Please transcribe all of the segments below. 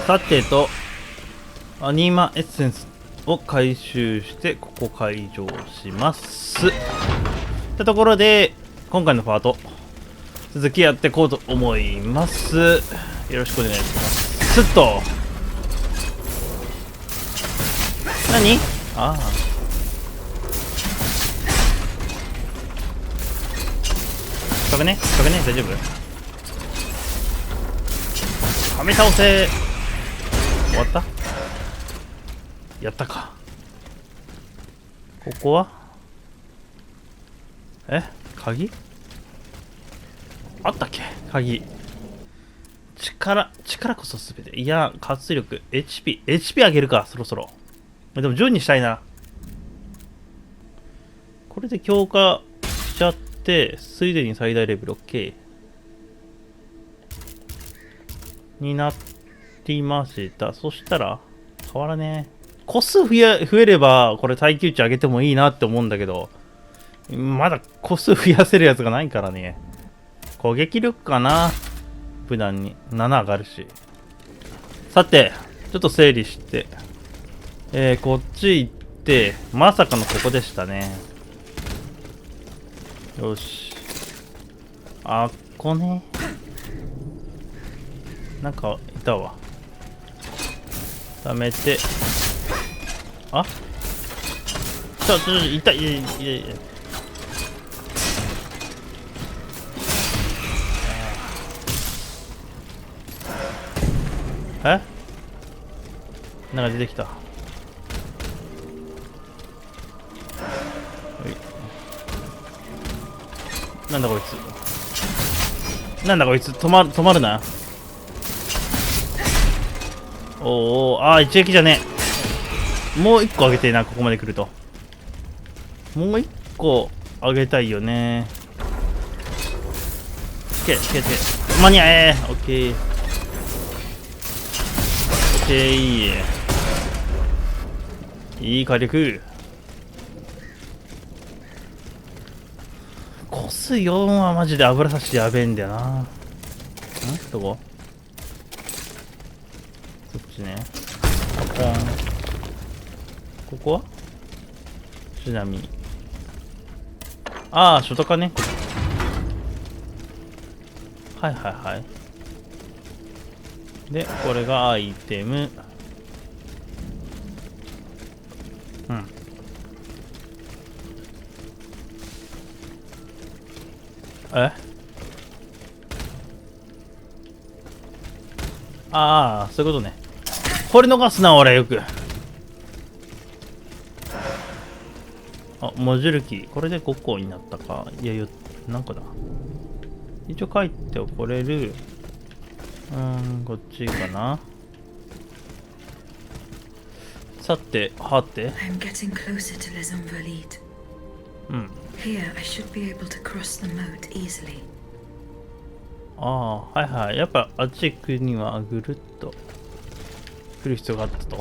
さてとアニマエッセンスを回収してここ解錠しますってところで、今回のパート続きやっていこうと思います。よろしくお願いします。すっと何？ああ、近くね大丈夫？はめ倒せ。終わった？やったか。ここは鍵あったっけ？鍵。力こそすべて。いや、活力 HP 上げるか、そろそろ。でも10にしたいな。これで強化しちゃってついでに最大レベル OK になりました。そしたら変わらねえ。個数増えればこれ耐久値上げてもいいなって思うんだけど、まだ個数増やせるやつがないからね。攻撃力かな、無難に7上がるし。さてちょっと整理して、こっち行ってまさかのここでしたね。よし、あっこね、なんかいたわ。溜めて、あ、痛い。なんか出てきた。なんだこいつ、止まるな。おお、一撃じゃねえ。もう一個あげてえな、ここまで来ると。もう一個あげたいよね。つけ間に合え。オッケーいい火力。個数4はマジで油差しやべえんだよな。どこ？こっちね。ここはちなみに初とかね。はいで、これがアイテム。そういうことね。これ逃すな俺よく。モジュルキー、これで5個になったか。いやなんかだ。一応書いておこれる。こっちかな。さて、はて。やっぱあっち行くにはぐるっと来る必要があったと。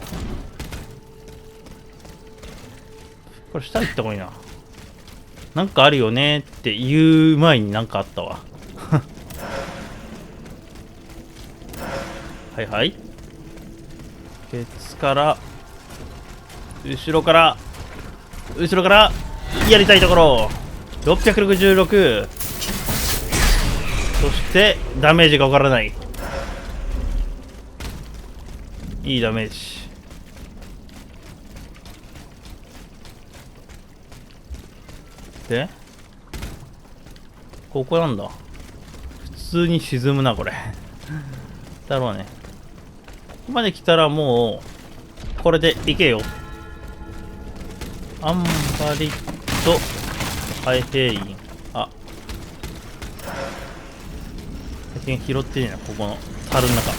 これ下行った方がいいな。なんかあるよねって言う前になんかあったわ。ケツから後ろからやりたいところ。666。そしてダメージがわからない。いいダメージで、ここなんだ。普通に沈むなこれ。だろうね。ここまで来たらもうこれでいけよ。アンバリットハイヘイン。最近拾ってねえな。ここの樽の中、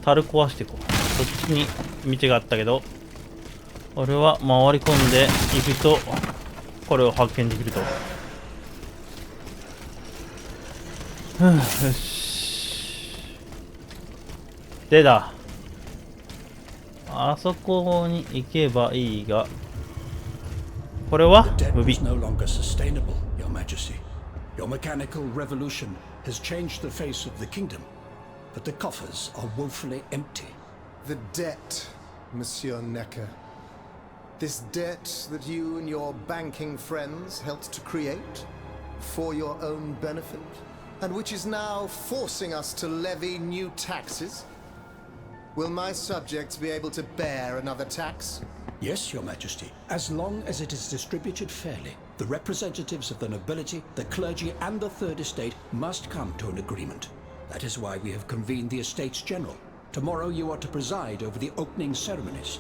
樽壊していこう。そっちに道があったけど、俺は回り込んでいくとこれを発見できると。よしでだ、あそこに行けばいいが、これは無ビ。Your mechanical revolution has changed the face of the kingdom. but the coffers are woefully empty. The debt, Monsieur Necker. This debt that you and your banking friends helped to create for your own benefit, and which is now forcing us to levy new taxes. Will my subjects be able to bear another tax? Yes, Your Majesty, as long as it is distributed fairly. The representatives of the nobility, the clergy, and the Third Estate must come to an agreement. That is why we have convened the Estates General. Tomorrow you are to preside over the opening ceremonies.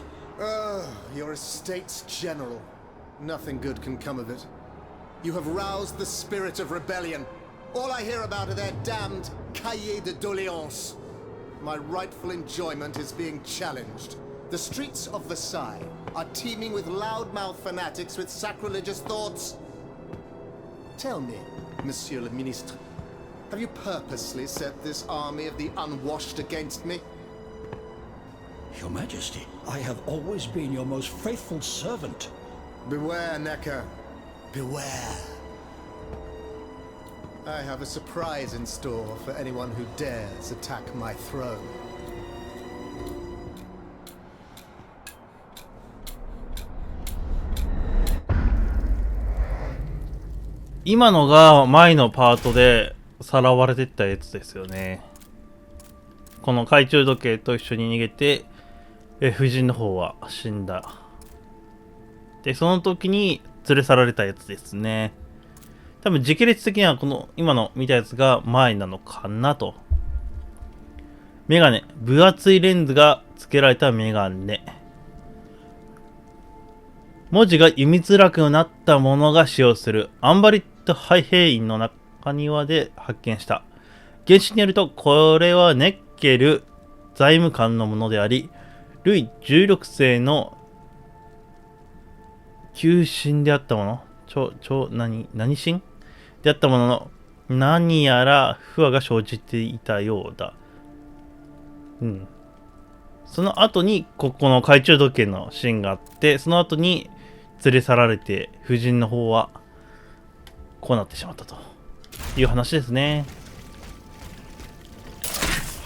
Your Estates General. Nothing good can come of it. You have roused the spirit of rebellion. All I hear about are their damned cahiers de doléances. My rightful enjoyment is being challenged. The streets of Versailles are teeming with loudmouth fanatics with sacrilegious thoughts. Tell me, Monsieur le Ministre, have you purposely set this army of the unwashed against me? Your Majesty, I have always been your most faithful servant. Beware, Necker. Beware. I have a surprise in store for anyone who dares attack my throne. 今のが前のパートでさらわれてったやつですよね。この懐中時計と一緒に逃げて、夫人の方は死んだ。で、その時に連れ去られたやつですね。多分時系列的にはこの今の見たやつが前なのかなと。メガネ。分厚いレンズが付けられたメガネ。文字が読みづらくなったものが使用するアンバリットハイヘインの中庭で発見した。原始によると、これはネッケル財務官のものであり、ルイ16世の旧臣であったもの何臣であったものの、何やら不和が生じていたようだ。うん。その後に、ここの懐中時計のシーンがあって、その後に連れ去られて、夫人の方は、こうなってしまったという話ですね。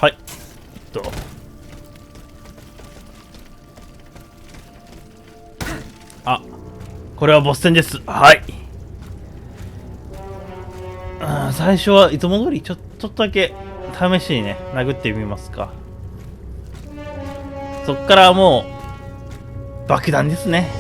はい。あ、これはボス戦です。はい。最初はいつも通りちょっとだけ試しにね、殴ってみますか。そっからもう爆弾ですね。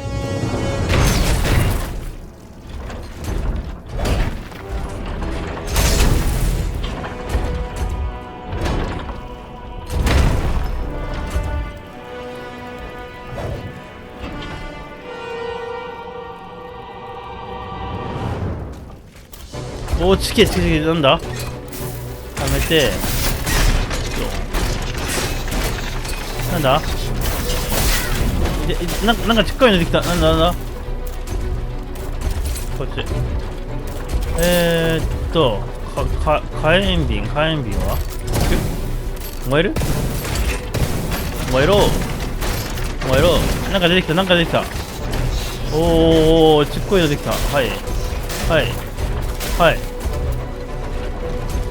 おー、チケなんだ、やめて、なんだ、なんかちっこいのできた。なんだこっち。火炎瓶は燃える。なんか出てきた。おー、ちっこいのできた。はい。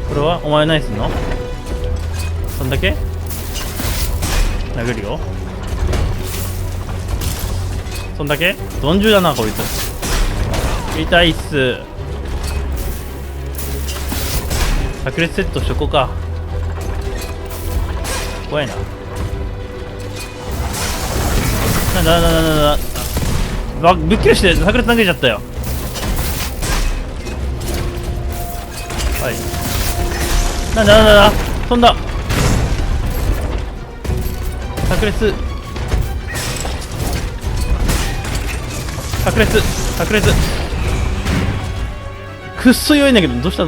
これはお前何すんの？そんだけ？殴るよ。そんだけ？鈍重だなこいつ。痛いっす。炸裂セットしとこうか。怖いな。なんだ。ぶっきりして炸裂投げちゃったよ。はい。なんだ飛んだ。炸裂くっそ弱いんだけど、どうした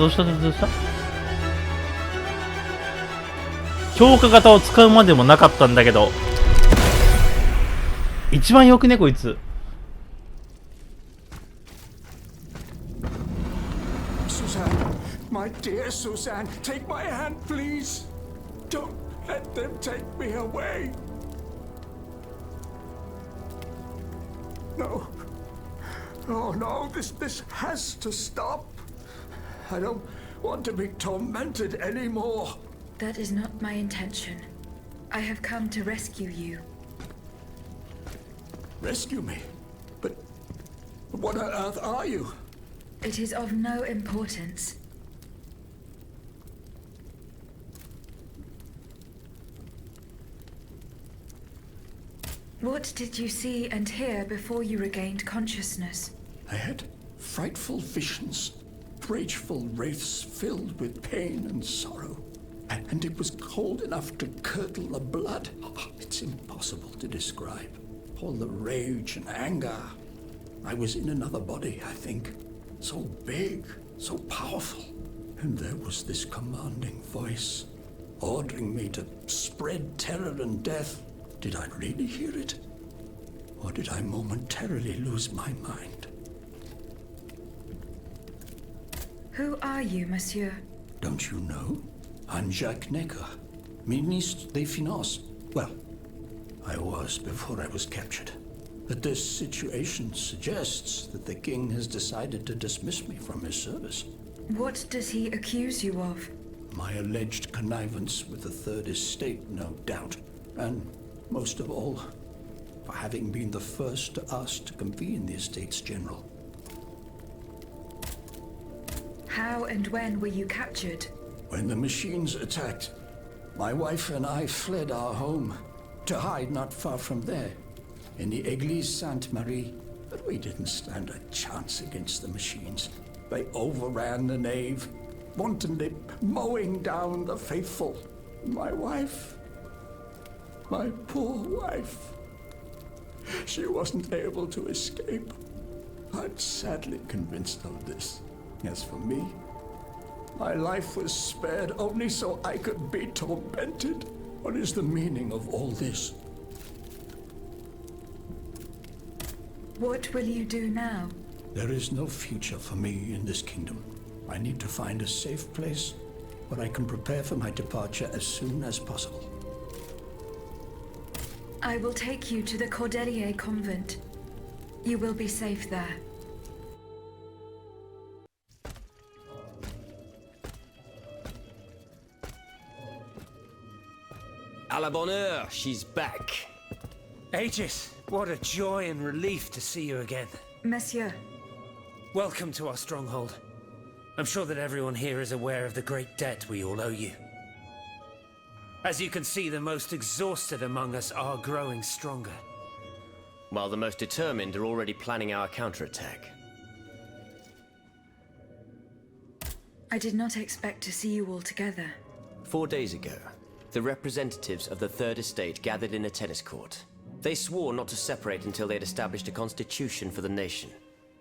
強化型を使うまでもなかったんだけど、一番よくねこいつ。My dear Suzanne, take my hand, please. Don't let them take me away. No. Oh no, this has to stop. I don't want to be tormented anymore. That is not my intention. I have come to rescue you. Rescue me? But what on earth are you? It is of no importance. What did you see and hear before you regained consciousness? I had frightful visions, rageful wraiths filled with pain and sorrow. And it was cold enough to curdle the blood. It's impossible to describe. All the rage and anger. I was in another body, I think. So big, so powerful. And there was this commanding voice, ordering me to spread terror and death. Did I really hear it? Or did I momentarily lose my mind? Who are you, monsieur? Don't you know? I'm Jacques Necker, Ministre des Finances. Well, I was before I was captured. But this situation suggests that the king has decided to dismiss me from his service. What does he accuse you of? My alleged connivance with the Third Estate, no doubt. And most of all, for having been the first to ask to convene the Estates General. How and when were you captured? When the machines attacked, my wife and I fled our home to hide not far from there, in the Église Sainte-Marie. But we didn't stand a chance against the machines. They overran the nave, wantonly mowing down the faithful. My wife, my poor wife, she wasn't able to escape. I'm sadly convinced of this. As for me, my life was spared only so I could be tormented. What is the meaning of all this? What will you do now? There is no future for me in this kingdom. I need to find a safe place where I can prepare for my departure as soon as possible. I will take you to the Cordelier convent. You will be safe there. À la bonne heure, she's back. Aegis, what a joy and relief to see you again. Monsieur, Welcome to our stronghold. I'm sure that everyone here is aware of the great debt we all owe you. As you can see, the most exhausted among us are growing stronger. While the most determined are already planning our counterattack. I did not expect to see you all together. 4 days ago, the representatives of the Third Estate gathered in a tennis court. They swore not to separate until they had established a constitution for the nation.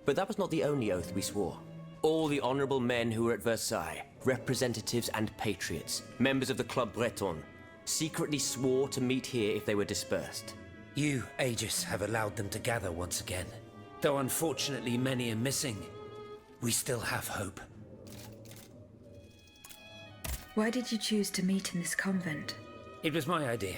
But that was not the only oath we swore. All the honorable men who were at Versailles, representatives and patriots, members of the Club Breton, secretly swore to meet here if they were dispersed. You, Aegis, have allowed them to gather once again. Though unfortunately many are missing, we still have hope. Why did you choose to meet in this convent? It was my idea.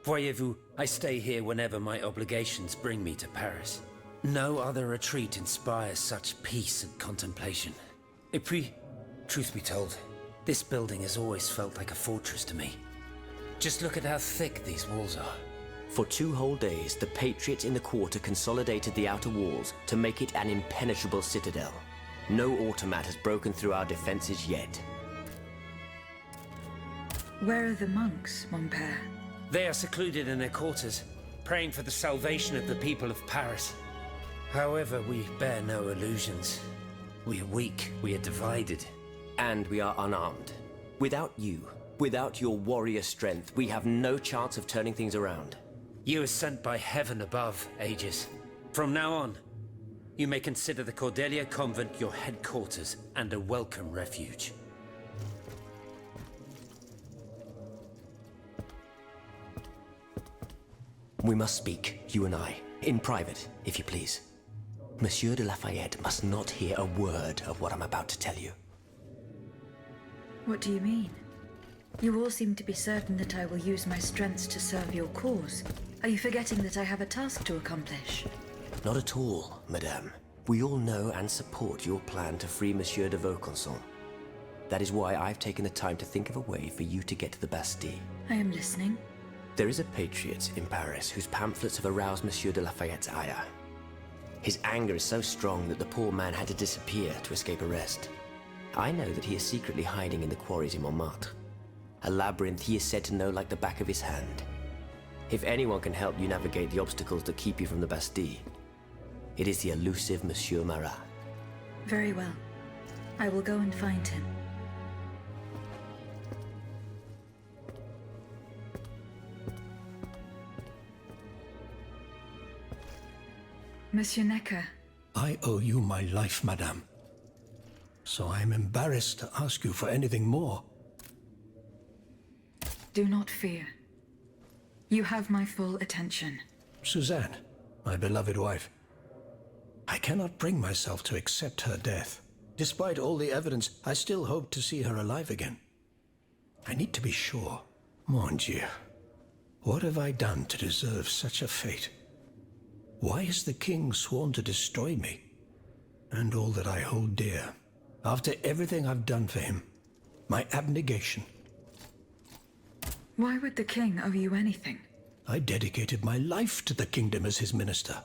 Voyez-vous, I stay here whenever my obligations bring me to Paris. No other retreat inspires such peace and contemplation. Et puis, truth be told, this building has always felt like a fortress to me. Just look at how thick these walls are. For 2 whole days, the patriots in the quarter consolidated the outer walls to make it an impenetrable citadel. No automat has broken through our defenses yet. Where are the monks, mon père? They are secluded in their quarters, praying for the salvation of the people of Paris. However, we bear no illusions. We are weak, we are divided. And we are unarmed. Without you, without your warrior strength, we have no chance of turning things around. You are sent by heaven above, Aegis. From now on, you may consider the Cordelia Convent your headquarters and a welcome refuge. We must speak, you and I, in private, if you please. Monsieur de Lafayette must not hear a word of what I'm about to tell you. What do you mean? You all seem to be certain that I will use my strengths to serve your cause. Are you forgetting that I have a task to accomplish? Not at all, madame. We all know and support your plan to free Monsieur de Vaucanson. That is why I've taken the time to think of a way for you to get to the Bastille. I am listening. There is a patriot in Paris whose pamphlets have aroused Monsieur de Lafayette's ire. His anger is so strong that the poor man had to disappear to escape arrest. I know that he is secretly hiding in the quarries in Montmartre, a labyrinth he is said to know like the back of his hand. If anyone can help you navigate the obstacles that keep you from the Bastille, it is the elusive Monsieur Marat. Very well. I will go and find him. Monsieur Necker. I owe you my life, madame. So I am embarrassed to ask you for anything more. Do not fear. You have my full attention. Suzanne, my beloved wife. I cannot bring myself to accept her death. Despite all the evidence, I still hope to see her alive again. I need to be sure. Mon Dieu. What have I done to deserve such a fate? Why has the king sworn to destroy me? And all that I hold dear. After everything I've done for him. My abnegation. Why would the king owe you anything? I dedicated my life to the kingdom as his minister.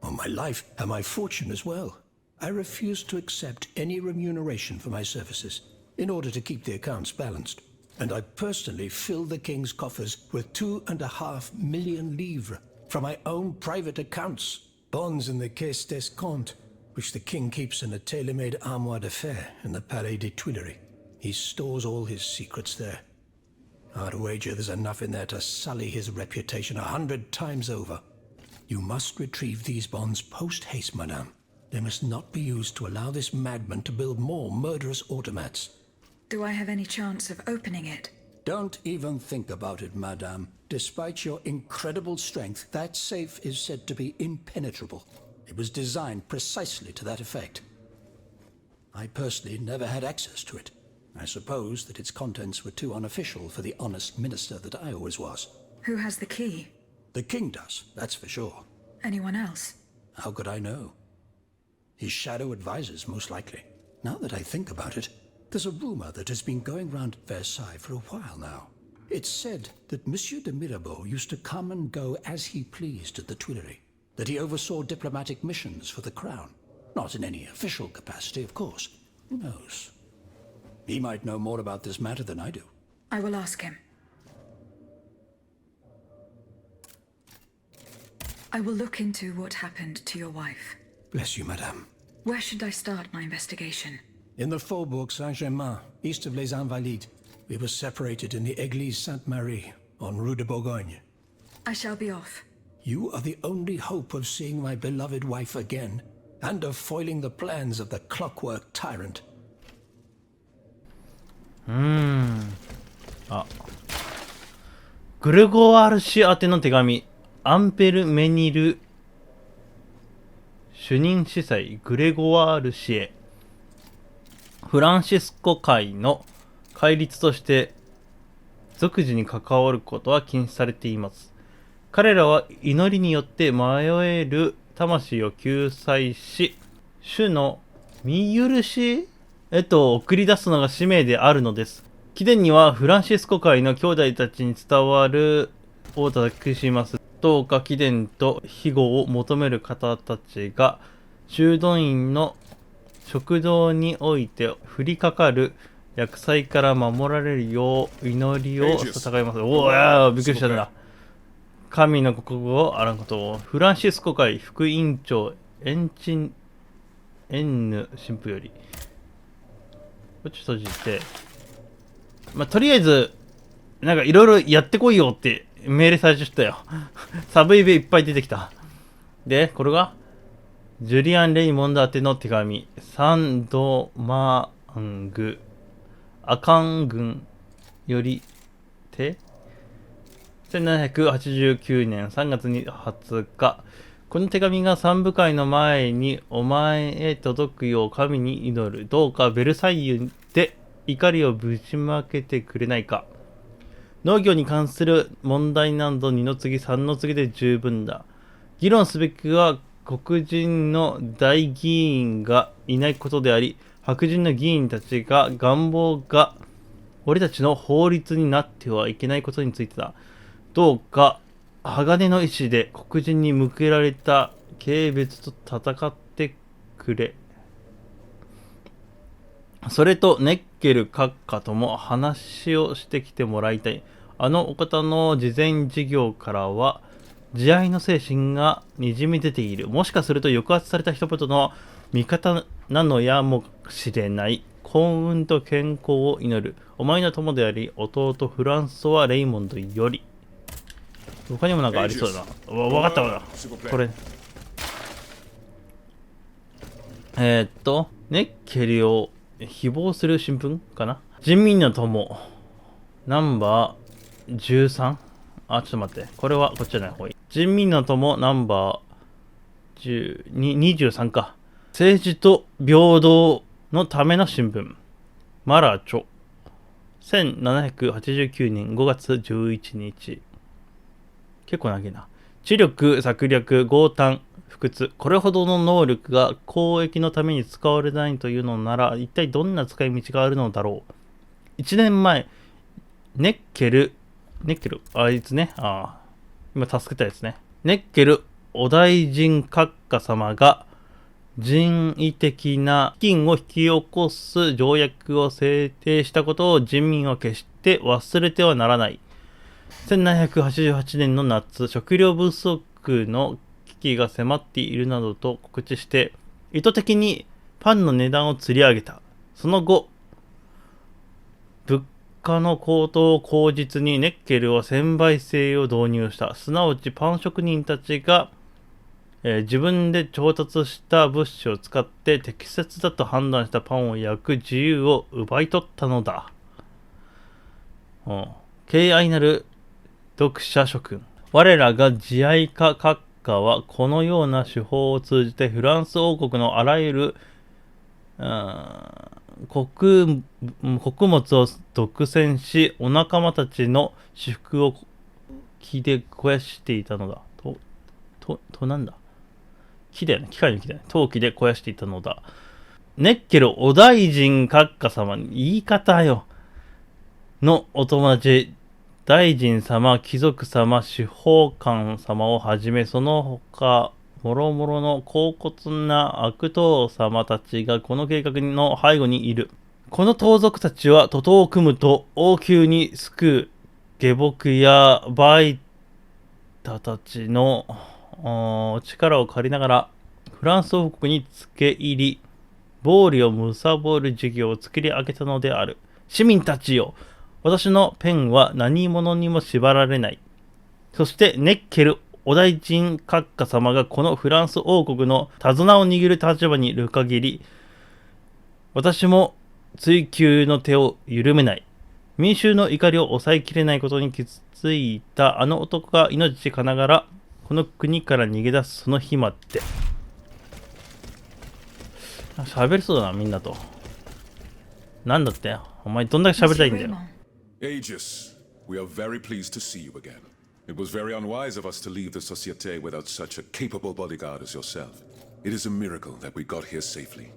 Well, my life and my fortune as well. I refuse to accept any remuneration for my services in order to keep the accounts balanced. And I personally filled the king's coffers with 2.5 million livres from my own private accounts, bonds in the Caisse d'Escompte, which the king keeps in a tailor-made armoire de fer in the Palais des Tuileries. He stores all his secrets there. I'd wager there's enough in there to sully his reputation 100 times over. You must retrieve these bonds post-haste, madame. They must not be used to allow this madman to build more murderous automats. Do I have any chance of opening it? Don't even think about it, madame. Despite your incredible strength, that safe is said to be impenetrable. It was designed precisely to that effect. I personally never had access to it. I suppose that its contents were too unofficial for the honest minister that I always was. Who has the key? The king does, that's for sure. Anyone else? How could I know? His shadow advisors, most likely. Now that I think about it, there's a rumor that has been going round Versailles for a while now. It's said that Monsieur de Mirabeau used to come and go as he pleased at the Tuileries, that he oversaw diplomatic missions for the crown. Not in any official capacity, of course. Who knows? He might know more about this matter than I do. I will ask him. I will look into what happened to your wife. Bless you, madame. Where should I start my investigation? In the Faubourg Saint-Germain, east of Les Invalides. We were separated in the Église Sainte-Marie, on Rue de Bourgogne. I shall be off. You are the only hope of seeing my beloved wife again, and of foiling the plans of the clockwork tyrant. グレゴワール氏宛ての手紙。アンペルメニル主任司祭グレゴワール氏へ。フランシスコ会の戒律として俗事に関わることは禁止されています。彼らは祈りによって迷える魂を救済し、主の見許しへと送り出すのが使命であるのです。貴殿にはフランシスコ会の兄弟たちに伝わるを託します。どうか貴殿と庇護を求める方たちが修道院の食堂において降りかかる厄災から守られるよう祈りを捧げます。おお、びっくりしたな。神の国語をあらんことを。フランシスコ会副委員長エンヌ神父より。こっち閉じて。とりあえず、なんかいろいろやってこいよって命令されちゃったよ。サブイベいっぱい出てきた。で、これが、ジュリアン・レイモンド宛ての手紙。サンドマング。アカン郡よりて1789年3月20日。この手紙が三部会の前にお前へ届くよう神に祈る。どうかベルサイユで怒りをぶちまけてくれないか。農業に関する問題など2の次3の次で十分だ。議論すべきは黒人の大議員がいないことであり、白人の議員たちが願望が俺たちの法律になってはいけないことについてだ。どうか鋼の意志で黒人に向けられた軽蔑と戦ってくれ。それとネッケル閣下とも話をしてきてもらいたい。あのお方の慈善事業からは慈愛の精神がにじみ出ている。もしかすると抑圧された人々の味方なのやもしれない。幸運と健康を祈る。お前の友であり弟フランソワ・レイモンドより。他にもなんかありそうだな。わかったわ。これネッケルを誹謗する新聞かな。人民の友ナンバー 13？ あ、ちょっと待って。これはこっちじゃない方がいい。人民の友ナンバー23か。政治と平等のための新聞。マラチョ。1789年5月11日。結構長いな。知力、策略、強胆、不屈。これほどの能力が公益のために使われないというのなら、一体どんな使い道があるのだろう。1年前、ネッケル、あいつね、今助けたやつね。ネッケルお大臣閣下様が人為的な飢饉を引き起こす条約を制定したことを人民は決して忘れてはならない。1788年の夏、食料不足の危機が迫っているなどと告知して、意図的にパンの値段を吊り上げた。その後、物価の高騰を口実にネッケルは1000倍制を導入した。すなわちパン職人たちが、自分で調達した物資を使って適切だと判断したパンを焼く自由を奪い取ったのだ。敬愛なる読者諸君。我らが慈愛家閣下はこのような手法を通じてフランス王国のあらゆる穀物を独占し、お仲間たちの私腹を木で肥やしていたのだ。なんだ木だよね。機械の木だよね。陶器で肥やしていたのだ。ネッケルお大臣閣下様に言い方よ。のお友達、大臣様、貴族様、司法官様をはじめ、その他、もろもろの高骨な悪党様たちがこの計画の背後にいる。この盗賊たちは徒党を組むと王宮に救う下僕やバイタたちの力を借りながらフランス王国に付け入り、暴利を貪る事業を作り上げたのである。市民たちよ、私のペンは何者にも縛られない。そしてネッケルお大臣閣下様がこのフランス王国の手綱を握る立場にいる限り、私も追求の手を緩めない。民衆の怒りを抑えきれないことに気づいたあの男が命かながらこの国から逃げ出すその日まで。喋りそうだな、みんなと。なんだって、お前どんだけ喋りたいんだよ。Aegis, we are very pleased to see you again. It was very unwise of us to leave the Société without such a capable bodyguard as yourself. It is a miracle that we got here safely.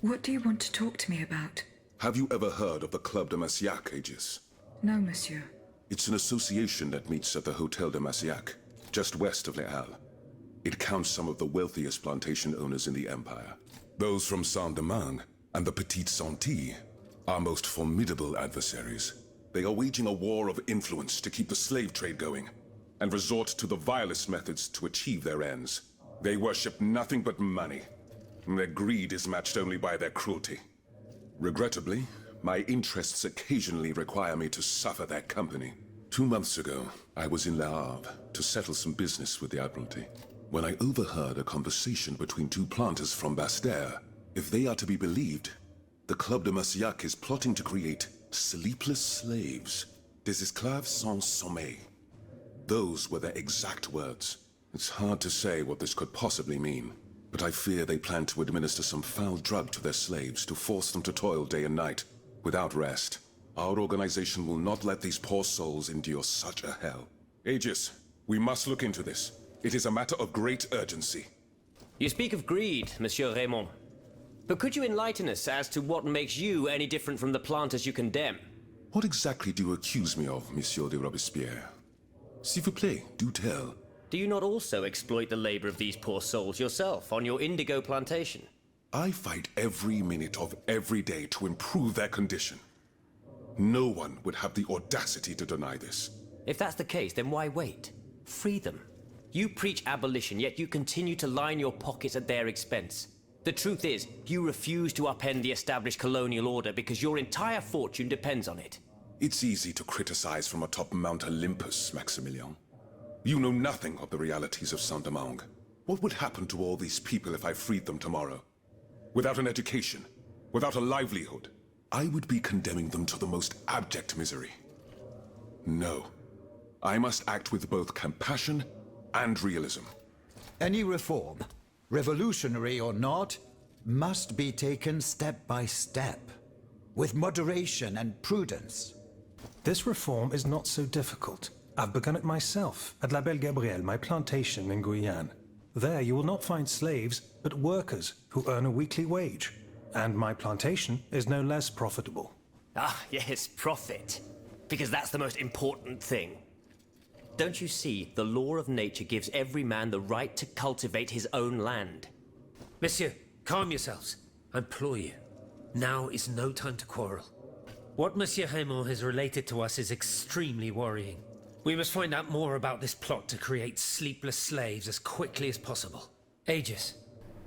What do you want to talk to me about? Have you ever heard of the Club de Massiac, Aegis? No, monsieur. It's an association that meets at the Hotel de Massiac, just west of Les Halles. It counts some of the wealthiest plantation owners in the empire. Those from Saint-Domingue and the Petite Santilles, our most formidable adversaries. They are waging a war of influence to keep the slave trade going, and resort to the vilest methods to achieve their ends. They worship nothing but money, and their greed is matched only by their cruelty. Regrettably, my interests occasionally require me to suffer their company. 2 months ago, I was in Le Havre to settle some business with the Admiralty, when I overheard a conversation between 2 planters from Basse-Terre. If they are to be believed, the Club de Massiac is plotting to create sleepless slaves, des esclaves sans sommeil. Those were their exact words. It's hard to say what this could possibly mean, but I fear they plan to administer some foul drug to their slaves to force them to toil day and night, without rest. Our organization will not let these poor souls endure such a hell. Aegis, we must look into this. It is a matter of great urgency. You speak of greed, Monsieur Raymond. But could you enlighten us as to what makes you any different from the planters you condemn? What exactly do you accuse me of, Monsieur de Robespierre? S'il vous plaît, do tell. Do you not also exploit the labor of these poor souls yourself on your indigo plantation? I fight every minute of every day to improve their condition. No one would have the audacity to deny this. If that's the case, then why wait? Free them. You preach abolition, yet you continue to line your pockets at their expense. The truth is, you refuse to upend the established colonial order because your entire fortune depends on it. It's easy to criticize from atop Mount Olympus, Maximilian. You know nothing of the realities of Saint-Domingue. What would happen to all these people if I freed them tomorrow? Without an education, without a livelihood, I would be condemning them to the most abject misery. No. I must act with both compassion and realism. Any reform, revolutionary or not, must be taken step by step, with moderation and prudence. This reform is not so difficult. I've begun it myself at La Belle Gabrielle, my plantation in Guyane. There you will not find slaves, but workers who earn a weekly wage. And my plantation is no less profitable. Ah, yes, profit. Because that's the most important thing. Don't you see, the law of nature gives every man the right to cultivate his own land. Monsieur, calm yourselves. I implore you. Now is no time to quarrel. What Monsieur Raymond has related to us is extremely worrying. We must find out more about this plot to create sleepless slaves as quickly as possible. Aegis,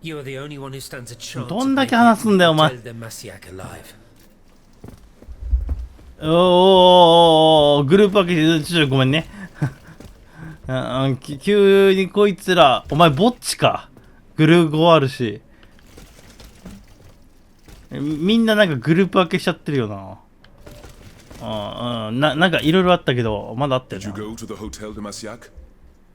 you are the only one who stands a chance どんだけ話すんだよお前。 of the Massiac alive. おー、グループ分けてちょっとごめんね。急にこいつら、お前ぼっちか。グループ5あるし。みんななんかグループ分けしちゃってるよな。なんかいろいろあったけど、まだあったよ Did you な。 go to the Hotel de Massiac?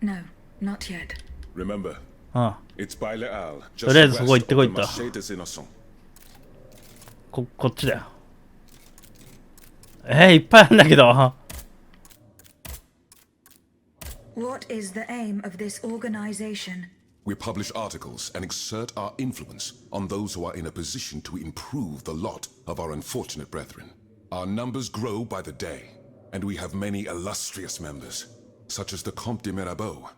No, not yet. Remember, うん。 it's by Les Halles, と just りあえずそこ west 行って of こい the と。 Marché des Innocents. こっちだよ。いっぱいあるんだけど。What is the aim of this organization? We publish articles and exert our influence on those who are in a position to improve the lot of our unfortunate brethren. Our numbers grow by the day, and we have many illustrious members, such as the Comte de Mirabeau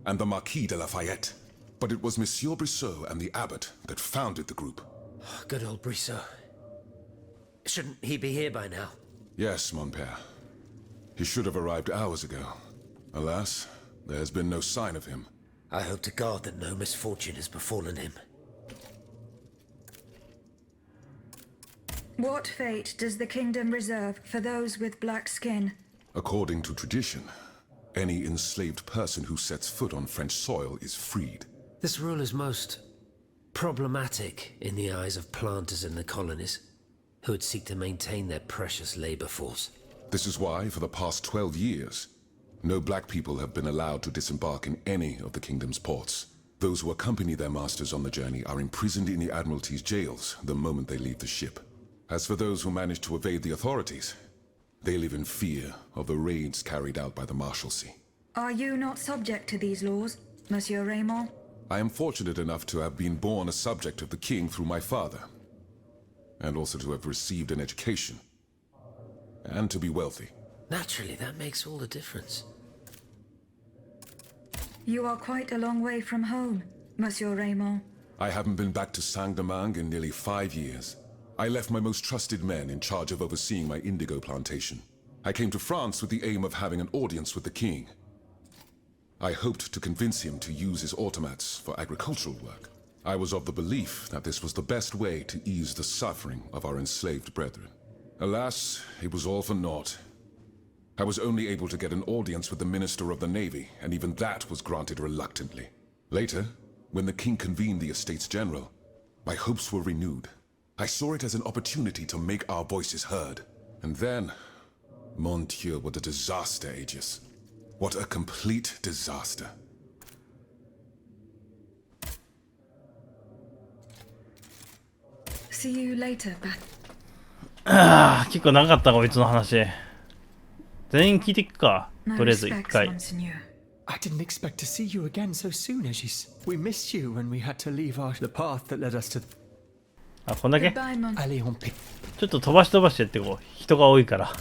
and the Marquis de Lafayette. But it was Monsieur Brissot and the abbot that founded the group. Good old Brissot. Shouldn't he be here by now? Yes, mon père. He should have arrived hours ago. Alas, there has been no sign of him. I hope to God that no misfortune has befallen him. What fate does the kingdom reserve for those with black skin? According to tradition, any enslaved person who sets foot on French soil is freed. This rule is most problematic in the eyes of planters in the colonies, who would seek to maintain their precious labor force. This is why, for the past 12 years, no black people have been allowed to disembark in any of the kingdom's ports. Those who accompany their masters on the journey are imprisoned in the Admiralty's jails the moment they leave the ship. As for those who manage to evade the authorities, they live in fear of the raids carried out by the Marshalsea. Are you not subject to these laws, Monsieur Raymond? I am fortunate enough to have been born a subject of the king through my father, and also to have received an education, and to be wealthy. Naturally, that makes all the difference. You are quite a long way from home, Monsieur Raymond. I haven't been back to Saint-Domingue in nearly 5 years. I left my most trusted men in charge of overseeing my indigo plantation. I came to France with the aim of having an audience with the king. I hoped to convince him to use his automats for agricultural work. I was of the belief that this was the best way to ease the suffering of our enslaved brethren. Alas, it was all for naught. I was only able to get an audience with the Minister of the Navy, and even that was granted reluctantly. Later, when the king convened the Estates General, my hopes were renewed. I saw it as an opportunity to make our voices heard. And then, mon Dieu, what a disaster, Aegis. What a complete disaster. See you later, Bat. 結構長かったこいつの話。全員聞いていくか。とりあえず一回。 Monseigneur. I didn't expect to see you again so soon, Aegis. We missed you when we had to leave the path that led us to... あ、こんだけ Goodbye, Mon. Allez, on paie. ちょっと飛ばし飛ばしてやってこう。人が多いから。